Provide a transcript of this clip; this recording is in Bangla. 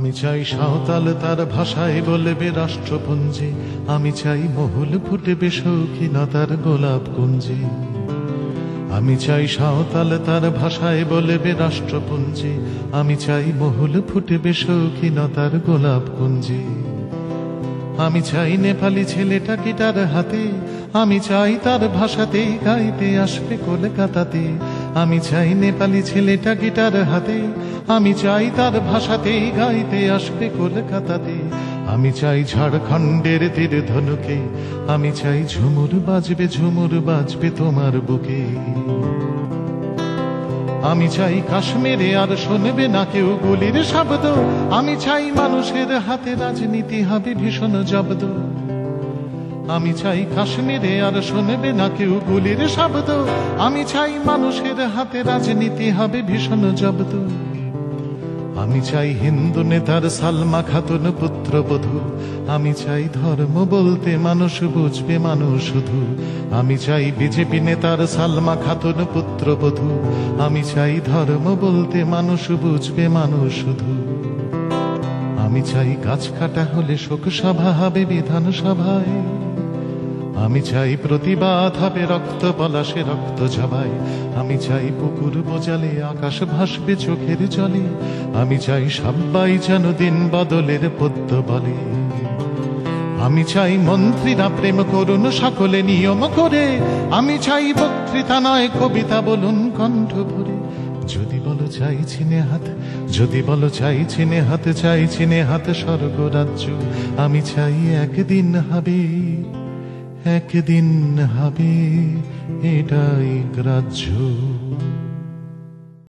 আমি চাই সাঁওতাল তার ভাষায় বলবে রাষ্ট্রপুঞ্জে, আমি চাই মহুল ফুটবে শৌখিনতার গোলাপ কুঞ্জে। আমি চাই সাঁওতাল তার ভাষায় বলবে রাষ্ট্রপুঞ্জে, আমি চাই মহুল ফুটবে শৌখিনতার গোলাপ কুঞ্জে। আমি চাই নেপালি ছেলেটা গিটার হাতে, আমি চাই তার ভাষাতেই গাইতে আসবে কলকাতাতে। আমি চাই নেপালি ছেলেটা গিটার হাতে, আমি চাই তার ভাষাতেই গাইতে আসবে কলকাতাতে। আমি চাই ঝাড়খণ্ডের তীর ধনুকে, আমি চাই ঝুমুর বাজবে তোমার বুকে। আমি চাই কাশ্মীরে আর শুনবে না কেউ গুলির শব্দ, আমি চাই মানুষের হাতে রাজনীতি হবে ভীষণ জব্দ। আমি চাই কাশ্মীরে আর শুনবে না কেউ গুলির শব্দ, আমি চাই মানুষের হাতে রাজনীতি হবে ভীষণ জব্দ। আমি চাই হিন্দু নেতার সালমা খাতুন পুত্রবধূ, আমি চাই ধর্ম বলতে মানুষ বুঝবে মানুষ শুধু। আমি চাই বিজেপি নেতার সালমা খাতুন পুত্রবধূ, আমি চাই ধর্ম বলতে মানুষ বুঝবে মানুষ শুধু। আমি চাই গাছ কাটা হলে শোক সভা হবে বিধানসভায়, আমি চাই প্রতিবাদ হবে রক্ত পলাশে রক্ত ঝাবায়। আমি চাই পুকুর বোজালে আকাশ ভাসবে চোখের জলে, আমি চাই সবাই যেন দিন বদলের পদ্য বলে। আমি চাই মন্ত্রীরা প্রেম করুন সকলে নিয়ম করে, আমি চাই বক্তৃতা নয় কবিতা বলুন কণ্ঠ ভরে। যদি বলো চাইছি নেহাত, যদি বলো চাইছি নেহাত, চাইছি নেহাত স্বর্গরাজ্য। আমি চাই একদিন হবে, একদিন হবে এটাই গ্রাহ্য।